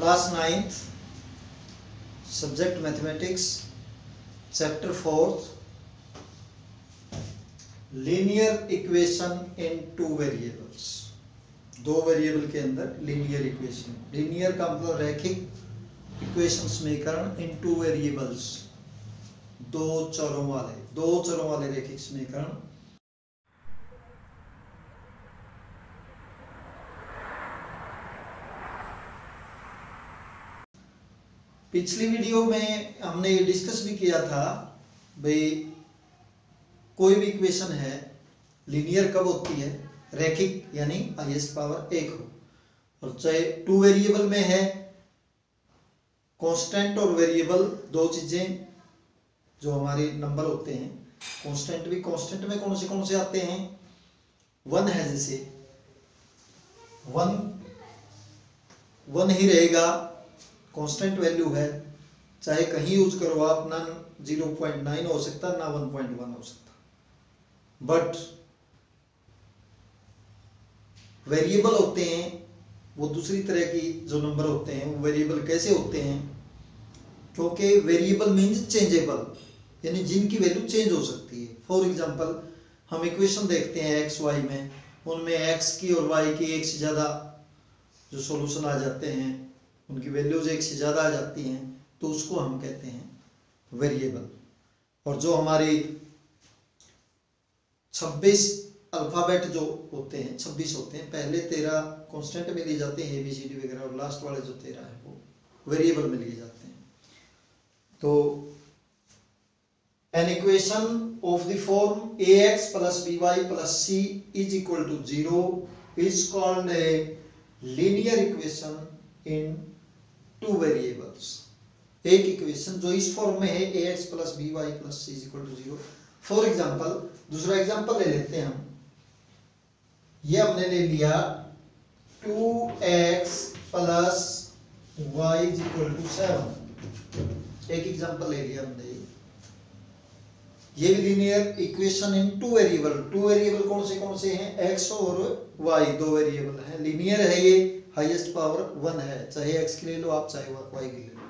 Class 9th subject mathematics chapter 4 linear equation in two variables. दो variable के अंदर linear equation. Linear का मतलब रैखिक, इक्वेशन समीकरण इन टू वेरिएबल्स, दो चरों वाले रैखिक समीकरण। पिछली वीडियो में हमने ये डिस्कस भी किया था भाई कोई भी इक्वेशन है लीनियर कब होती है, रैखिक यानी हाईएस्ट पावर 1 हो, और चाहे टू वेरिएबल में है, कांस्टेंट और वेरिएबल दो चीजें जो हमारे नंबर होते हैं। कांस्टेंट भी, कांस्टेंट में कौन से आते हैं, 1 है, जैसे 1 ही रहेगा, कांस्टेंट वैल्यू है, चाहे कहीं यूज करो आप, ना 0.9 हो सकता ना 1.1 हो सकता। बट वेरिएबल होते हैं वो दूसरी तरह की जो नंबर होते हैं। वो वेरिएबल कैसे होते हैं, क्योंकि वेरिएबल मीन्स चेंजेबल, यानी जिनकी वैल्यू चेंज हो सकती है। फॉर एग्जांपल हम इक्वेशन देखते हैं एक्स वाई में, उनमें एक्स की और वाई की एक से ज़्यादा जो सॉल्यूशन आ जाते हैं, उनकी वैल्यूज एक से ज़्यादा आ जाती हैं, तो उसको हम कहते हैं वेरिएबल। और जो हमारी 26 अल्फ़ाबेट जो होते हैं, 26 होते हैं, पहले 13 कांस्टेंट में लिए जाते हैं ABCD वगैरह, और लास्ट वाले जो 13 है वो वेरिएबल में लिए जाते हैं। तो an equation of the form ax plus by plus c is equal to 0 is called a linear equation in two variables। एक इक्वेशन जो इस फॉर्म में है ax plus by plus c is equal to 0। For example दूसरा example ले लेते हैं हम। ये हमने ले लिया 2x plus y is equal to 7। एक एग्जाम्पल ले लिया हमने। ये भी linear equation in two variable. Two variable कौन से हैं, x और y, दो वेरिएबल हैं। लीनियर है, ये हाईएस्ट पावर 1 है, चाहे x की ले लो आप, चाहे y की ले लो।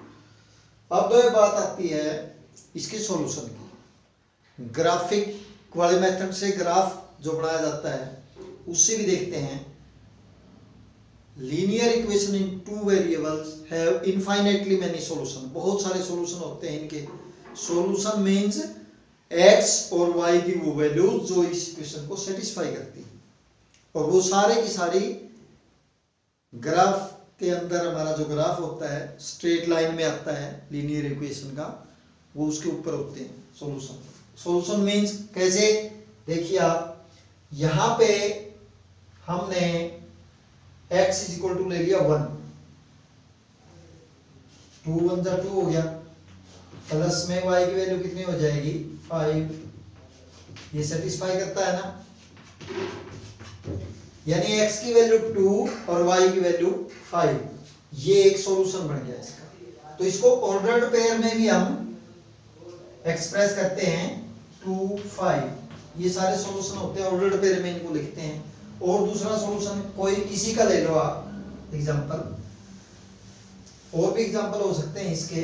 अब दो बात आती है इसके सॉल्यूशन की। ग्राफिक वाले मेथड से ग्राफ जो बनाया जाता है उससे भी देखते हैं। Linear equation in two variables have infinitely many solution. बहुत सारे सॉल्यूशन होते हैं इनके। सॉल्यूशन मींस x और y की वो वैल्यूज जो इस इक्वेशन को सेटिस्फाई करती है, और वो सारे की सारी ग्राफ के अंदर, हमारा जो ग्राफ होता है स्ट्रेट लाइन में आता है लीनियर इक्वेशन का, वो उसके ऊपर होते हैं सॉल्यूशन। सॉल्यूशन मींस कैसे, देखिए आप यहां पे हमने x इज इक्वल टू ले लिया 1, 2 1 जा 2 हो गया, प्लस में y की वैल्यू कितनी हो जाएगी 5। ये सेटिस्फाई करता है ना, यानी x की वैल्यू 2 और y की वैल्यू 5। ये एक सॉल्यूशन बन गया इसका। तो इसको ऑर्डर्ड पेयर में भी हम एक्सप्रेस करते हैं 2 5। ये सारे सॉल्यूशन होते हैं ऑर्डर्ड पेयर में, इनको लिखते हैं। और दूसरा सॉल्यूशन कोई किसी का ले लो आप एग्जांपल, और भी एग्जांपल हो सकते हैं इसके।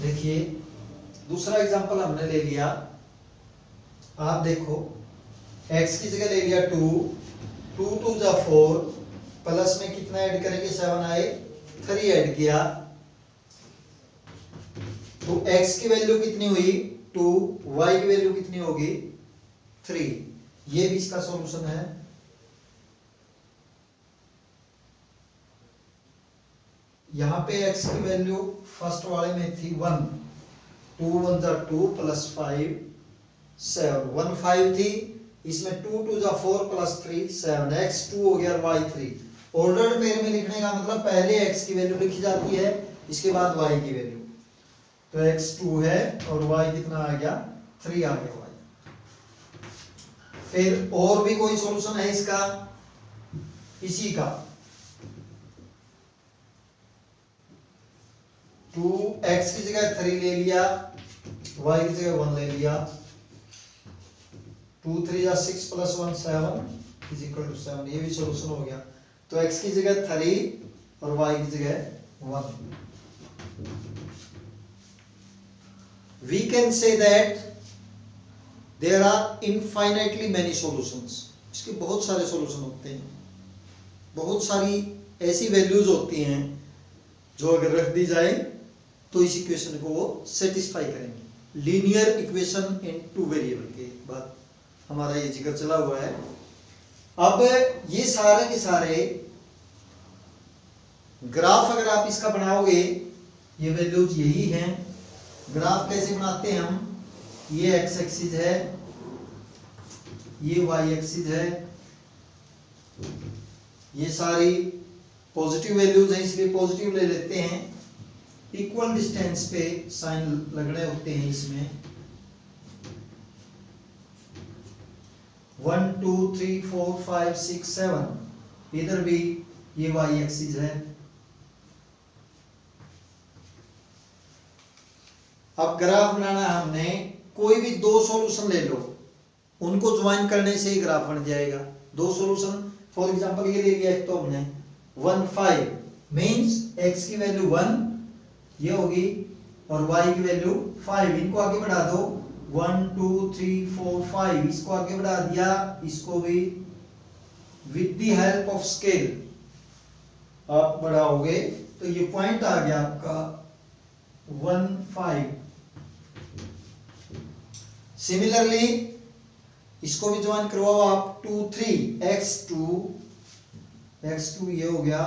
देखिए दूसरा एग्जांपल हमने ले लिया, आप देखो x की जगह ले लिया 2, 2 2 जा 4, प्लस में कितना ऐड करेंगे 7 आए, 3 ऐड किया, तो x की वैल्यू कितनी हुई 2, y की वैल्यू कितनी होगी 3। ये भी इसका सॉल्यूशन है। यहां पे x की वैल्यू फर्स्ट वाले में थी 1, 2 1 जा 2 प्लस 5 7, 1 5 थी, इसमें 2 2 जा 4 प्लस 3 7, x 2 हो गया y 3। ऑर्डर्ड पेयर में लिखने का मतलब पहले x की वैल्यू लिखी जाती है, इसके बाद y की वैल्यू। तो x 2 है और y कितना आ गया 3 आ गया y। फिर और भी कोई सॉल्यूशन है इसका, इसी का 2x की जगह 3 ले लिया, y की जगह 1 ले लिया, 2 3 या 6 प्लस 1 7 इज इक्वल टू 7। ये भी सॉल्यूशन हो गया। तो x की जगह 3 और y की जगह 1। We can say that there are infinitely many solutions. इसके बहुत सारे सॉल्यूशन होते हैं, बहुत सारी ऐसी वैल्यूज होती हैं जो अगर रख दी जाए तो इस इक्वेशन को वो सेटिस्फाई करेंगे। Linear equation in two variable के बाद हमारा ये जिक्र चला हुआ है। अब ये सारे के सारे ग्राफ अगर आप इसका बनाओगे, ये वैल्यूज यही हैं। ग्राफ कैसे बनाते हैं हम? ये एक्स एक्सिस है, ये वाई एक्सिस है, ये सारी पॉजिटिव वैल्यूज हैं इसलिए पॉजिटिव ले लेते हैं। इक्वल डिस्टेंस पे साइन लगने होते हैं इसमें। 1 2 3 4 5 6 7 इधर भी ये वाई एक्सिस है। अब ग्राफ बनाना है हमने, कोई भी दो सॉल्यूशन ले लो, उनको ज्वाइन करने से ही ग्राफ बन जाएगा। दो सॉल्यूशन फॉर एग्जांपल ये ले लिया एक तो हमने 1 5 मींस x की वैल्यू 1 ये होगी और y की वैल्यू 5। इनको आगे बढ़ा दो 1 2 3 4 5 इसको आगे बढ़ा दिया, इसको भी with the help of scale आप बढ़ाओगे तो ये पॉइंट आ गया आपका 1 5। सिमिलरली इसको भी ज्वाइन करवाओ आप 2 3 x2 ये हो गया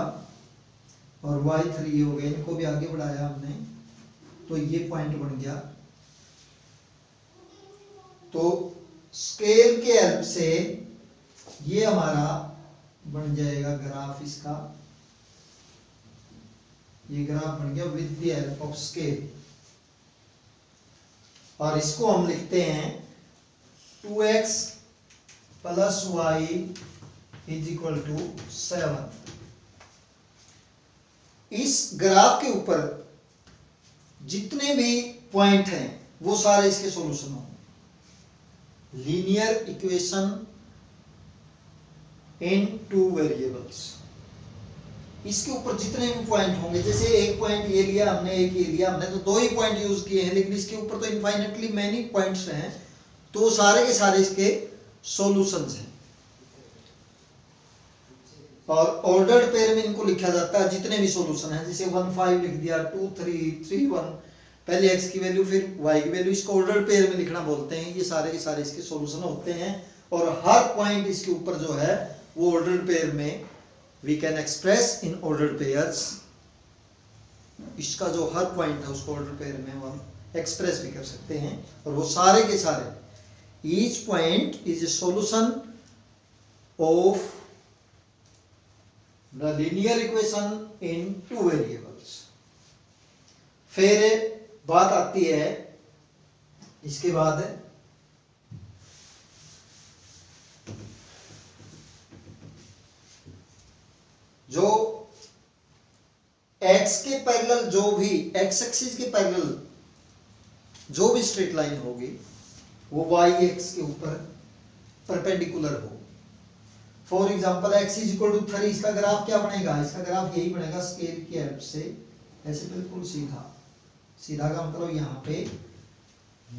और y3 ये हो गया। इनको भी आगे बढ़ाया हमने तो ये पॉइंट बन गया। तो स्केल के हेल्प से ये हमारा बन जाएगा ग्राफ। इसका ये ग्राफ बन गया with the help of scale. और इसको हम लिखते हैं 2x plus y is equal to 7। इस ग्राफ के ऊपर जितने भी पॉइंट हैं वो सारे इसके सॉल्यूशन होंगे। Linear equation in two variables, इसके ऊपर जितने भी पॉइंट होंगे, जैसे एक पॉइंट ये लिया हमने, एक ये लिया हमने, तो दो ही पॉइंट यूज किए हैं, लेकिन इसके ऊपर तो इनफाइनेटली मैनी पॉइंट्स हैं, तो सारे के सारे इसके सॉल्यूशंस हैं। और ऑर्डर्ड पेयर में इनको लिखा जाता है जितने भी सॉल्यूशन हैं, जैसे 1 5 लिख दिया, 2 3 3 1, पहले x की वैल्यू फिर y की वैल्यू, इसको ऑर्डर्ड पेयर में लिखना बोलते हैं। ये सारे के सारे इसके सॉल्यूशन होते हैं और हर पॉइंट इसके ऊपर जो है वो ऑर्डर्ड पेयर में we can express in ordered pairs। इसका जो हर पॉइंट है उसको ऑर्डर पेयर में हम एक्सप्रेस भी कर सकते हैं। और वो सारे के सारे each point is a solution of the linear equation in two variables। फिर बात आती है इसके बाद जो x के पैरेलल, जो भी x एक्सिस के पैरेलल जो भी स्ट्रेट लाइन होगी वो y एक्स के ऊपर परपेंडिकुलर हो। For example x is equal to 3, इसका ग्राफ क्या बनेगा? इसका ग्राफ यही बनेगा स्केल की हेल्प से, ऐसे बिल्कुल सीधा। सीधा का मतलब यहाँ पे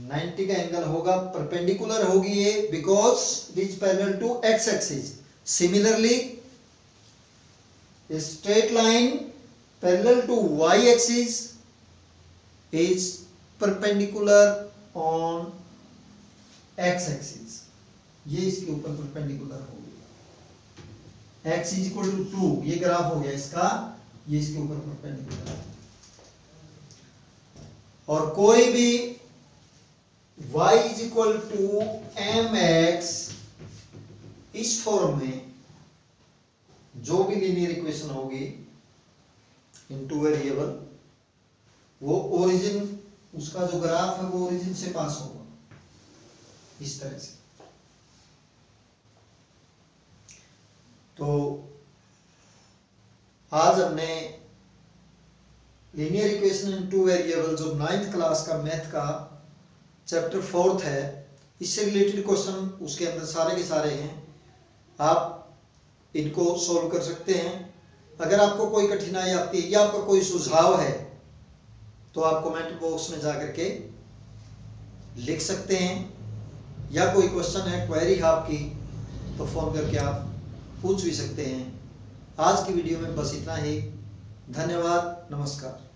90 का एंगल होगा, परपेंडिकुलर होगी ये, because it is parallel to x axis. Similarly a straight line parallel to y axis is perpendicular on x axis। ये इसके ऊपर परपेंडिकुलर होगी। x is equal to 2 ये ग्राफ हो गया इसका, ये इसके ऊपर परपेंडिकुलर है। और कोई भी y is equal to mx इस फॉर्म में जो भी लीनियर इक्वेशन होगी इन टू वेरिएबल, वो ओरिजिन, उसका जो ग्राफ है वो ओरिजिन से पास होगा इस तरह से। तो आज हमने linear equation in two variable जो 9th क्लास का मैथ का चैप्टर 4th है, इससे रिलेटेड क्वेश्चन उसके अंदर सारे के सारे हैं। आप इनको सॉल्व कर सकते हैं। अगर आपको कोई कठिनाई आती है या आपका कोई सुझाव है तो आप कमेंट बॉक्स में जाकर के लिख सकते हैं, या कोई क्वेश्चन है, क्वेरी है आपकी, तो फ़ोन करके आप पूछ भी सकते हैं। आज की वीडियो में बस इतना ही। धन्यवाद, नमस्कार।